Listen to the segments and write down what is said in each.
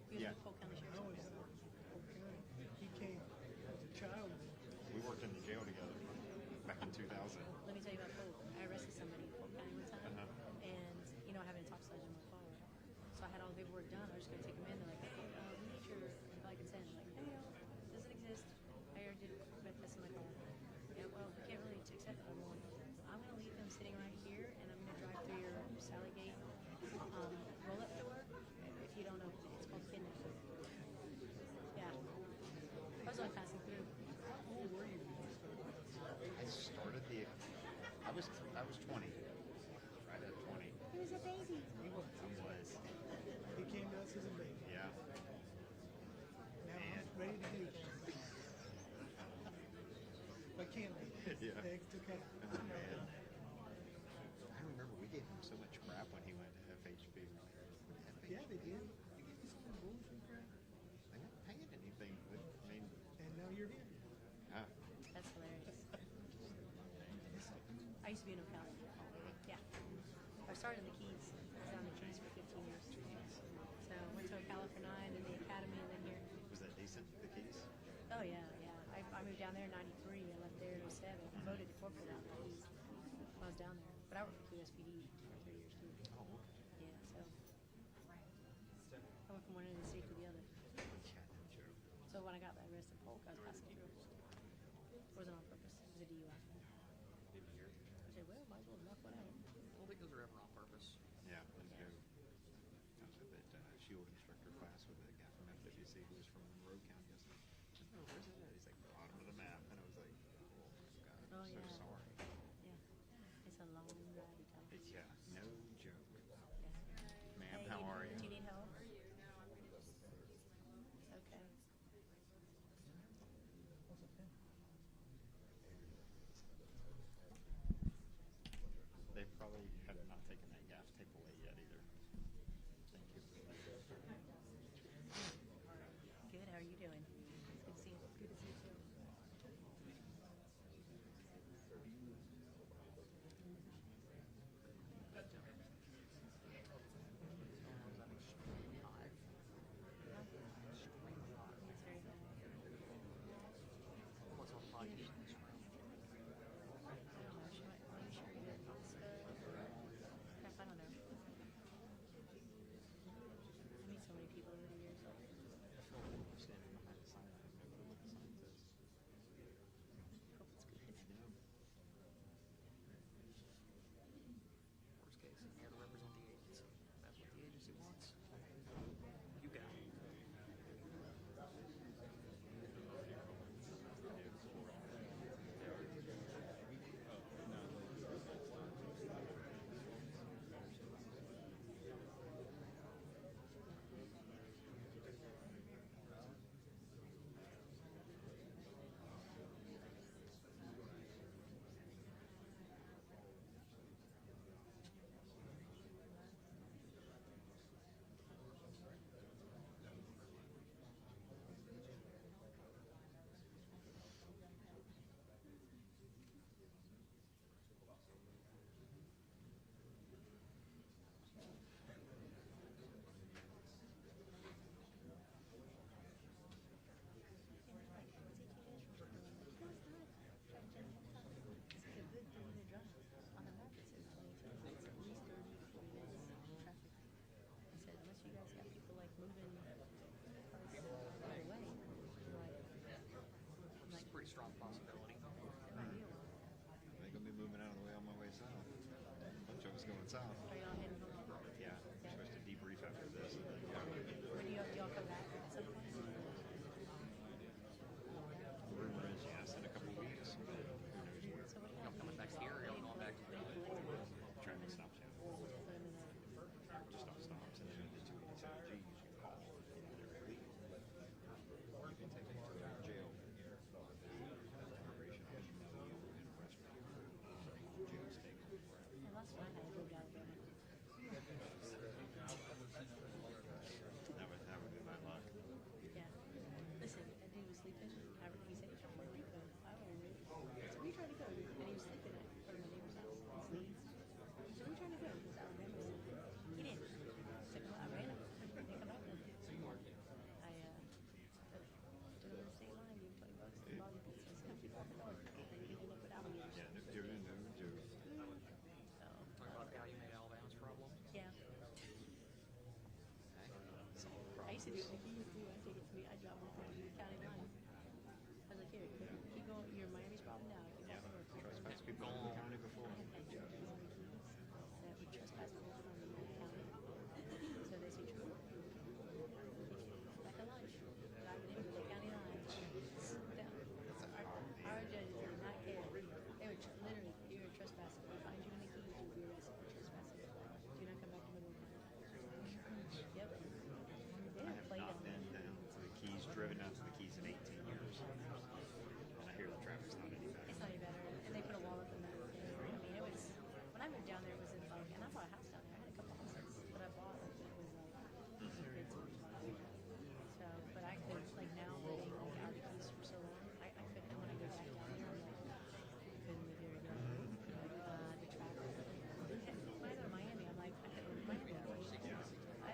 He was Yeah. with Polk County Sheriff's No, Office. it's Polk County. He came as a child. We worked in the jail together back in 2000. Let me tell you about Polk. I arrested somebody in Polk County one time, and I have an talk sledge in my car. So I had all the paperwork done. I was just going to take them in. They're like, hey, we need your implied consent. I'm like, hey, doesn't exist. I already did this in my car. Yeah, well, we can't really accept it. I'm going to leave them sitting right here, and I'm going to drive through your Sally Gate roll-up door. If you don't know, it's called kidnapping. Yeah. I was only passing through. How old were you when you started? I started I was 20. Right at 20. He was a baby. He was. I was. He came to us as a baby. Yeah. Now Man. I'm ready to do. But can't we? Yeah. Eggs took half. Oh, man. I remember we gave him so much crap when he went to FHB. Yeah, they did. They gave you some bullshit crap. They weren't paying anything. I mean, And now you're here. That's hilarious. I used to be in Ocala. Yeah. I started in the Keys. I was down in the Keys for 15 years. So I went to Ocala for 9, then the academy, and then here. was that decent, the Keys? Oh, yeah. I moved down there in 93. I left there in 07. I voted to corporate out in the Keys when I was down there. But I worked for QSPD for 3 years, too. Oh, Yeah, so I went from one end of the state to the other. yeah, no joke. So when I got arrested in Polk, I was passing through. It wasn't on purpose. It was a DUI. Maybe here. I said, well, might as well knock one out. I don't think those are ever on purpose. Yeah, no joke. I was at that shield instructor class with a guy from FWC who was from Monroe County. I was like, oh, where's it at? He's like, bottom of the map. And I was like, oh, my God, Oh, I'm yeah. so sorry. Yeah. It's a long ride, you tell me. Yeah, no joke. Yeah. Ma'am, Hey, how are you? Do you need help? Okay. What's up, man? They probably have not taken that gas tape away yet either. Thank you. Good. How are you doing? It's good to see you. Good to see you too. It's very hot. What's on fire? I don't know. She might. Are you sure you did pasta? Crap, I don't know. I meet so many people over the years. I feel like I'm standing behind the sign. I have no clue what the sign says. Hope it's good. Worst case, you have to represent the agency. That's what the agency wants. You got it. It's like a good 30-minute drive. On the map it says 22. It's at least 30 to 40 minutes of traffic. I said, unless you guys got people like moving cars the other way. I'm It's a pretty strong possibility. it might be a while. They're going to be moving out of the way on my way south. A bunch of us going south. Are y'all heading home? Yeah, we're supposed to debrief after this and then go. When do y'all come back at some point? The rumor is, yes, in a couple of weeks. Who knows where? So what Y'all coming back here or y'all going back to the Traffic stops, yeah. Put them in a Just stop stops and then the 287 Gs you call they're illegal. Or you can take them to jail. Deportation, I'll email you and arrest me. Jail's taken. And last night I drove to Alabama. to do it. The keys too. I take it to me. I drop them off on the county line. I was like, here, keep going. You're Miami's problem now. Keep Yeah. walking north. Trespass people in the county before. I had keys that would trespass people from the county. So they say, true. Back at lunch. Driving in with the county line. Down. Our judges did not care. They were literally, you're trespassing. We find you in the keys, you'll be arrested for trespassing. Do not come back to Middle County. Yep. They I don't have play not down been there. down to the Keys, driven down to the Keys in 18 years. And I hear the traffic's not any better. It's not any better. And they put a wall up in there. I mean, it was, when I moved down there, it was in like, and I bought a house down there. I had a couple houses, but I bought it. It was like, way too much money. So, but I could, like now, living like out of the Keys for so long, I couldn't, and when I go back down there, I'm like, I couldn't live here again. The traffic. When I go to Miami, I'm like, I couldn't live in Miami. I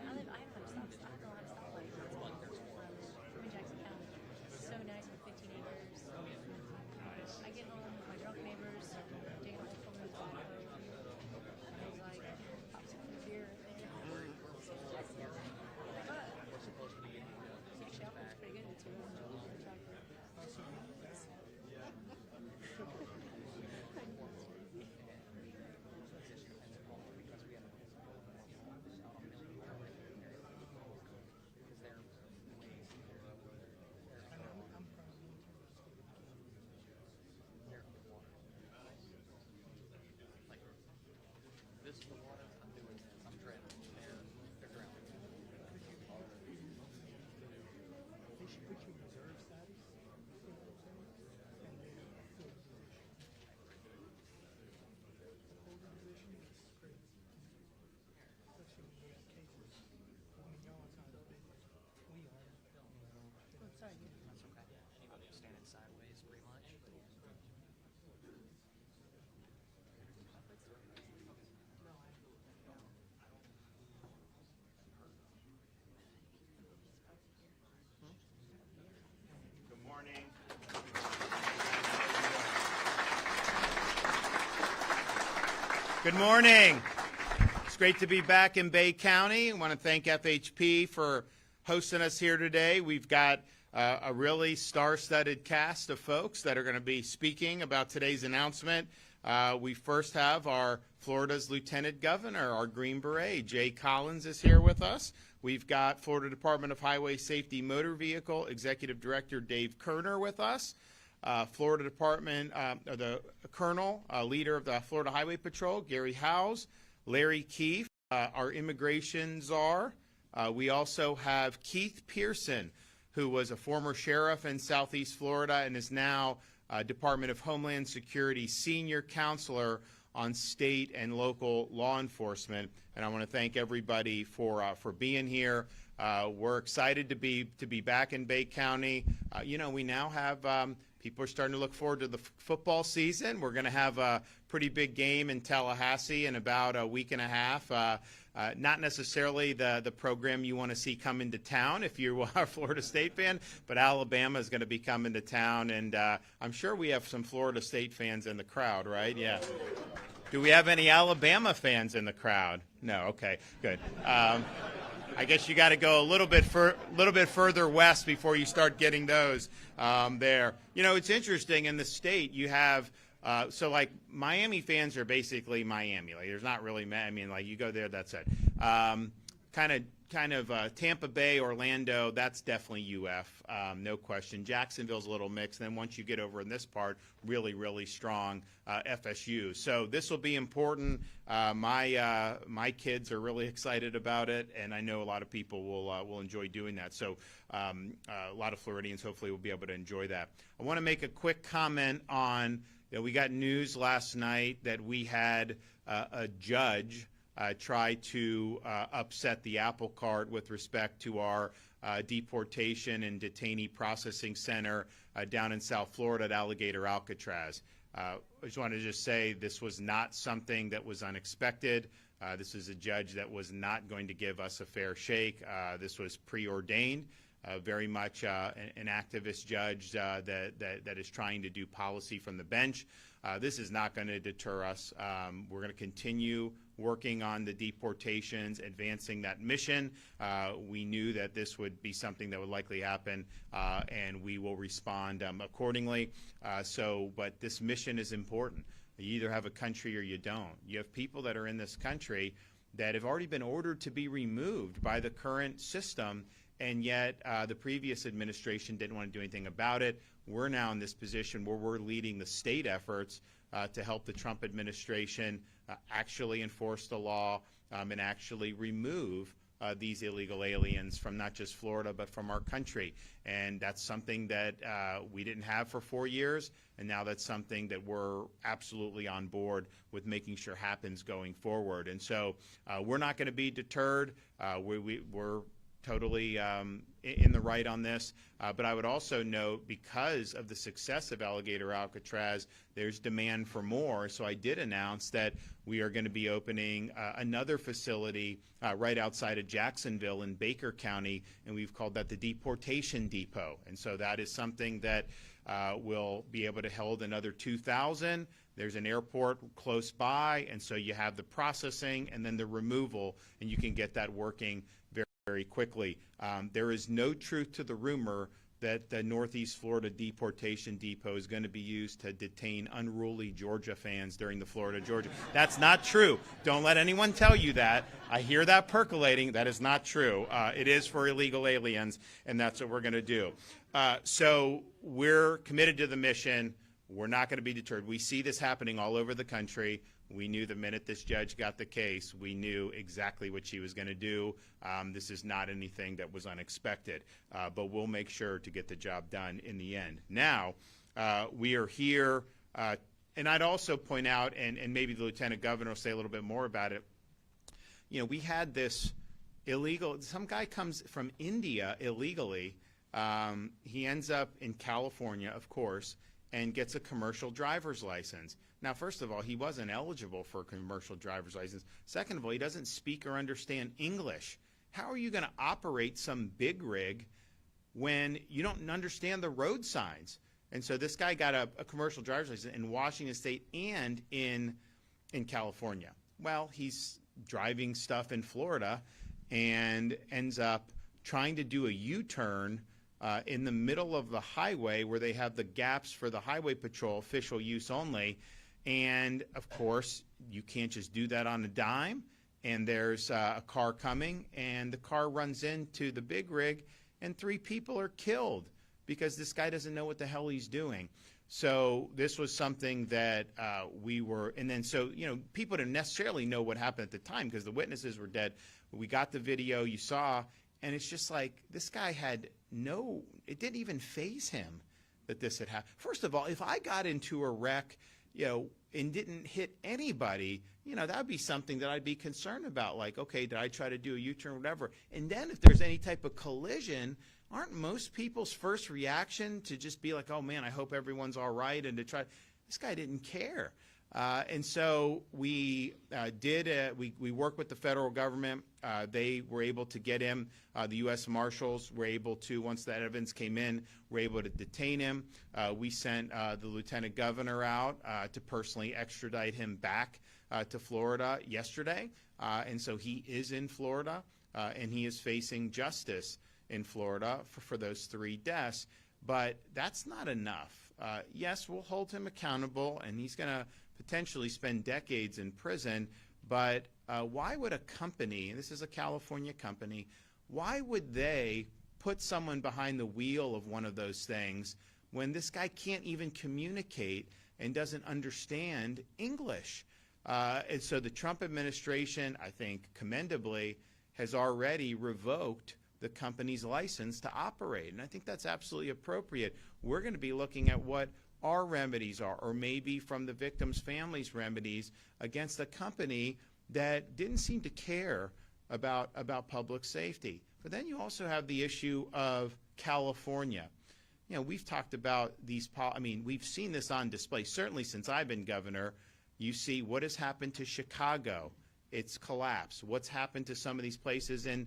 don't have stops. I don't know how to stop lights. I'm in Jackson County. So nice with 15 acres. Nice. I get home with my drunk neighbors, taking off from the tobacco. I was like, pop some beer in there. Six Shop was pretty good too. This is the water. I'm doing this. I'm drowning. They're drowning. They should put you in reserve status. You know what I'm saying? And then field position. The holding position is crazy. Especially when you have cases. I mean, y'all are not as big as we are. Oh, sorry. That's okay. Anybody standing sideways, pretty much. Good morning. Good morning. It's great to be back in Bay County. I want to thank FHP for hosting us here today. We've got a really star-studded cast of folks that are going to be speaking about today's announcement. We first have our Florida's Lieutenant Governor, our Green Beret, Jay Collins, is here with us. We've got Florida Department of Highway Safety Motor Vehicle Executive Director Dave Kerner with us. Florida Department, the Colonel, leader of the Florida Highway Patrol, Gary Howes, Larry Keefe, our immigration czar. We also have Keith Pearson, who was a former sheriff in Southeast Florida and is now Department of Homeland Security senior counselor on state and local law enforcement. And I want to thank everybody for being here. We're excited to be back in Bay County. We now have people are starting to look forward to the football season. We're going to have a pretty big game in Tallahassee in about a week and a half. Not necessarily the program you want to see come into town if you are a Florida State fan, but Alabama is going to be coming to town, and I'm sure we have some Florida State fans in the crowd, right? Yeah. Do we have any Alabama fans in the crowd? No. Okay. Good. I guess you got to go a little bit further west before you start getting those there. It's interesting in the state you have. So like Miami fans are basically Miami. Like there's not really, like you go there, that's it. Kind of Tampa Bay, Orlando, that's definitely UF, no question. Jacksonville's a little mixed. Then once you get over in this part, really, really strong FSU. So this will be important. My kids are really excited about it, and I know a lot of people will enjoy doing that. So a lot of Floridians hopefully will be able to enjoy that. I want to make a quick comment on. We got news last night that we had a judge try to upset the apple cart with respect to our deportation and detainee processing center down in South Florida at Alligator Alcatraz. I just want to say this was not something that was unexpected. This is a judge that was not going to give us a fair shake. This was preordained. Very much an activist judge that is trying to do policy from the bench. This is not going to deter us. We're going to continue working on the deportations, advancing that mission. We knew that this would be something that would likely happen, and we will respond accordingly. But this mission is important. You either have a country or you don't. You have people that are in this country that have already been ordered to be removed by the current system, and yet the previous administration didn't want to do anything about it. We're now in this position where we're leading the state efforts to help the Trump administration actually enforce the law and actually remove these illegal aliens from not just Florida but from our country. And that's something that we didn't have for 4 years, and now that's something that we're absolutely on board with making sure happens going forward. And so we're not going to be deterred. We're totally in the right on this. But I would also note, because of the success of Alligator Alcatraz, there's demand for more. So I did announce that we are going to be opening another facility right outside of Jacksonville in Baker County, and we've called that the Deportation Depot. And so that is something that will be able to hold another 2,000. There's an airport close by, and so you have the processing and then the removal, and you can get that working very quickly. There is no truth to the rumor that the Northeast Florida Deportation Depot is going to be used to detain unruly Georgia fans during the Florida-Georgia. That's not true. Don't let anyone tell you that. I hear that percolating. That is not true. It is for illegal aliens, and that's what we're going to do. So we're committed to the mission. We're not going to be deterred. We see this happening all over the country. We knew the minute this judge got the case, we knew exactly what she was going to do. This is not anything that was unexpected, but we'll make sure to get the job done in the end. Now, we are here, and I'd also point out, and maybe the Lieutenant Governor will say a little bit more about it, you know, we had this illegal, some guy comes from India illegally. He ends up in California, of course, and gets a commercial driver's license. Now, first of all, he wasn't eligible for a commercial driver's license. Second of all, he doesn't speak or understand English. How are you going to operate some big rig when you don't understand the road signs? And so this guy got a commercial driver's license in Washington State and in California. Well, he's driving stuff in Florida and ends up trying to do a U-turn in the middle of the highway where they have the gaps for the highway patrol, official use only. And, of course, you can't just do that on a dime. And there's a car coming, and the car runs into the big rig, and 3 people are killed because this guy doesn't know what the hell he's doing. So this was something that we were, and then so, you know, people didn't necessarily know what happened at the time because the witnesses were dead. We got the video you saw, and it's just like this guy had it didn't even faze him that this had happened. First of all, if I got into a wreck, you know, and didn't hit anybody, you know, that would be something that I'd be concerned about. Like, okay, did I try to do a U-turn or whatever? And then if there's any type of collision, aren't most people's first reaction to just be like, oh, man, I hope everyone's all right, and to try. This guy didn't care. And so we we worked with the federal government. They were able to get him. The U.S. Marshals were able to, once that evidence came in, were able to detain him. We sent the Lieutenant Governor out to personally extradite him back to Florida yesterday. And so he is in Florida, and he is facing justice in Florida for those 3 deaths. But that's not enough. Yes, we'll hold him accountable, and he's going to potentially spend decades in prison, but why would a company, and this is a California company, why would they put someone behind the wheel of one of those things when this guy can't even communicate and doesn't understand English? And so the Trump administration, I think commendably, has already revoked the company's license to operate, and I think that's absolutely appropriate. We're going to be looking at what our remedies are, or maybe from the victims' families' remedies against a company that didn't seem to care about public safety. But then you also have the issue of California. You know, we've talked about these, we've seen this on display. Certainly since I've been governor, you see what has happened to Chicago. It's collapsed. What's happened to some of these places in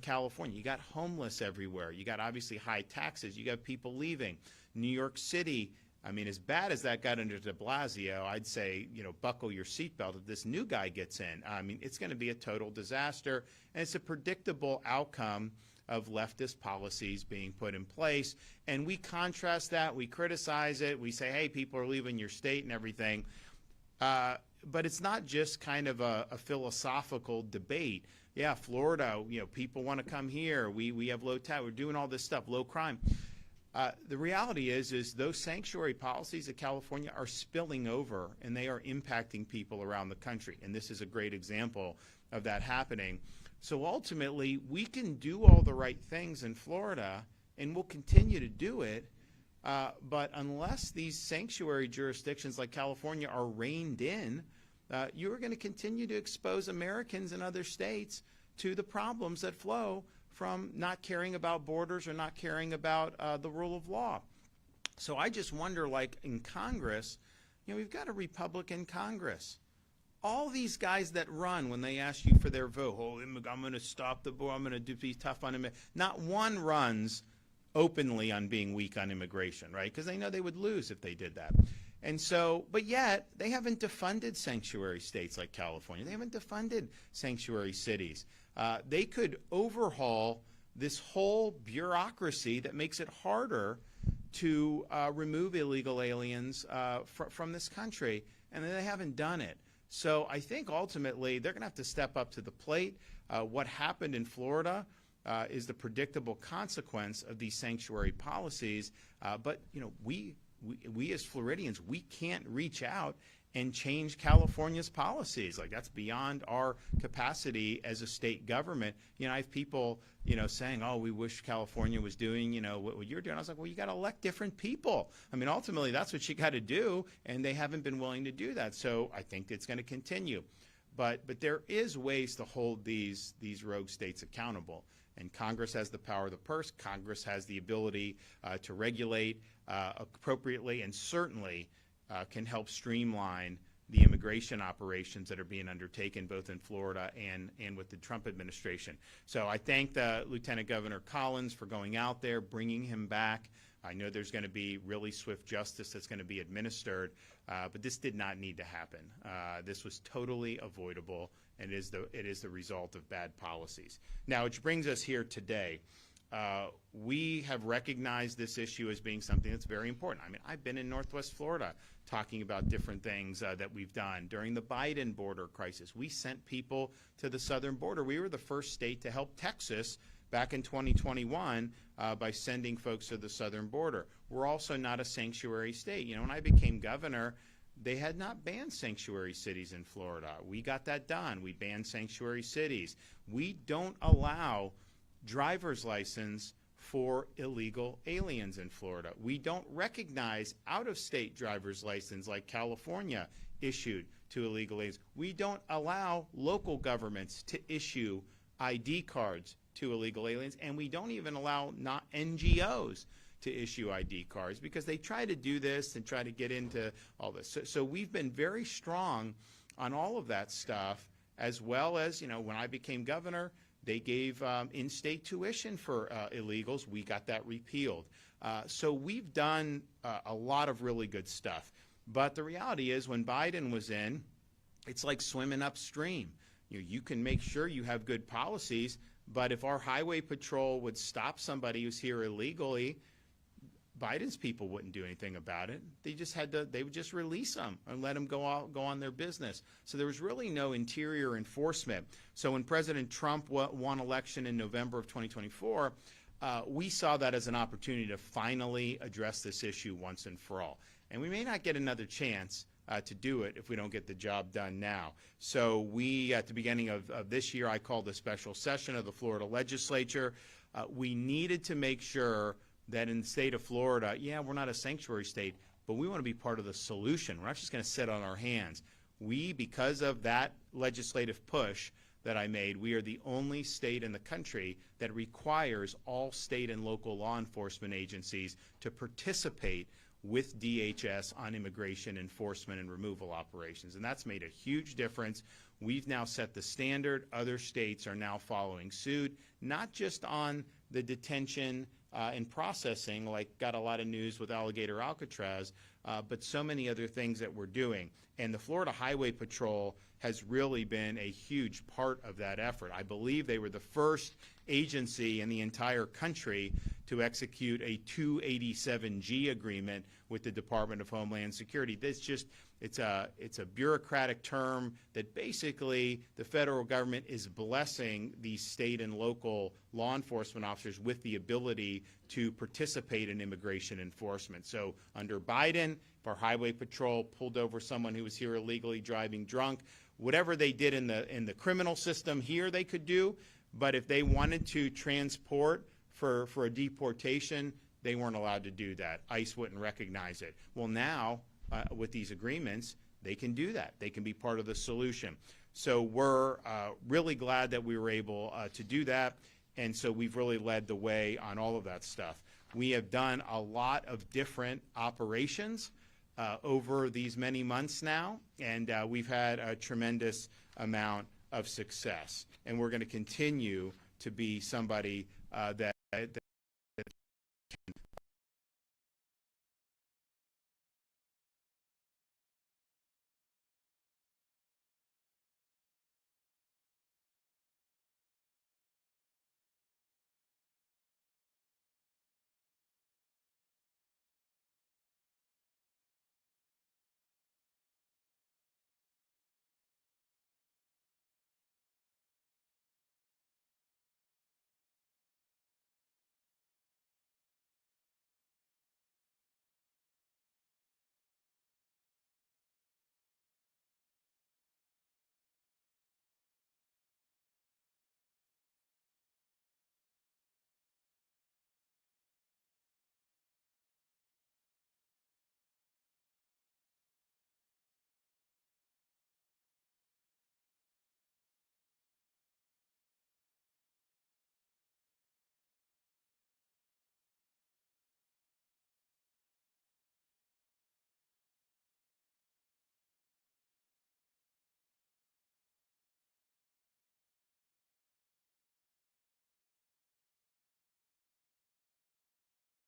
California? You got homeless everywhere. You got obviously high taxes. You got people leaving. New York City, I mean, as bad as that got under de Blasio, I'd say, buckle your seatbelt if this new guy gets in. I mean, it's going to be a total disaster, and it's a predictable outcome of leftist policies being put in place. And we contrast that, we criticize it, we say, hey, people are leaving your state and everything. But it's not just kind of a philosophical debate. Yeah, Florida, people want to come here. We have low tax. We're doing all this stuff, low crime. The reality is those sanctuary policies of California are spilling over, and they are impacting people around the country. And this is a great example of that happening. So ultimately, we can do all the right things in Florida, and we'll continue to do it. But unless these sanctuary jurisdictions like California are reined in, you are going to continue to expose Americans in other states to the problems that flow from not caring about borders or not caring about the rule of law. So I just wonder, like in Congress, we've got a Republican Congress. All these guys that run when they ask you for their vote, I'm going to stop the board, I'm going to be tough on immigration. Not one runs openly on being weak on immigration, right? Because they know they would lose if they did that. And so, but yet, they haven't defunded sanctuary states like California. They haven't defunded sanctuary cities. They could overhaul this whole bureaucracy that makes it harder to remove illegal aliens from this country, and they haven't done it. So I think ultimately they're going to have to step up to the plate. What happened in Florida is the predictable consequence of these sanctuary policies. But we as Floridians, we can't reach out and change California's policies. Like, that's beyond our capacity as a state government. I have people, saying, oh, we wish California was doing, what you're doing. I was like, well, you got to elect different people. I mean, ultimately, that's what you got to do, and they haven't been willing to do that. So I think it's going to continue. But there is ways to hold these rogue states accountable. And Congress has the power of the purse. Congress has the ability to regulate appropriately, and certainly can help streamline the immigration operations that are being undertaken both in Florida and with the Trump administration. So I thank the Lieutenant Governor Collins for going out there, bringing him back. I know there's going to be really swift justice that's going to be administered, but this did not need to happen. This was totally avoidable, and it is the result of bad policies. Now, which brings us here today. We have recognized this issue as being something that's very important. I mean, I've been in Northwest Florida talking about different things that we've done. During the Biden border crisis, we sent people to the southern border. We were the first state to help Texas back in 2021 by sending folks to the southern border. We're also not a sanctuary state. When I became governor, they had not banned sanctuary cities in Florida. We got that done. We banned sanctuary cities. We don't allow driver's license for illegal aliens in Florida. We don't recognize out-of-state driver's license like California issued to illegal aliens. We don't allow local governments to issue ID cards to illegal aliens, and we don't even allow not NGOs to issue ID cards because they try to do this and try to get into all this. So we've been very strong on all of that stuff, as well as, when I became governor, they gave in-state tuition for illegals. We got that repealed. So we've done a lot of really good stuff. But the reality is, when Biden was in, it's like swimming upstream. You can make sure you have good policies, but if our highway patrol would stop somebody who's here illegally, Biden's people wouldn't do anything about it. They would just release them and let them go on their business. So there was really no interior enforcement. So when President Trump won election in November of 2024, we saw that as an opportunity to finally address this issue once and for all. And we may not get another chance to do it if we don't get the job done now. So we, at the beginning of this year, I called a special session of the Florida legislature. We needed to make sure that in the state of Florida, we're not a sanctuary state, but we want to be part of the solution. We're not just going to sit on our hands. We, because of that legislative push that I made, we are the only state in the country that requires all state and local law enforcement agencies to participate with DHS on immigration enforcement and removal operations. And that's made a huge difference. We've now set the standard. Other states are now following suit, not just on the detention in processing, like got a lot of news with Alligator Alcatraz, but so many other things that we're doing. And the Florida Highway Patrol has really been a huge part of that effort. I believe they were the first agency in the entire country to execute a 287G agreement with the Department of Homeland Security. It's a bureaucratic term that basically the federal government is blessing these state and local law enforcement officers with the ability to participate in immigration enforcement. So under Biden, if our highway patrol pulled over someone who was here illegally driving drunk, whatever they did in the criminal system here they could do, but if they wanted to transport for a deportation, they weren't allowed to do that. ICE wouldn't recognize it. Well, now, with these agreements, they can do that. They can be part of the solution. So we're really glad that we were able to do that, and so we've really led the way on all of that stuff. We have done a lot of different operations over these many months now, and we've had a tremendous amount of success. And we're going to continue to be somebody that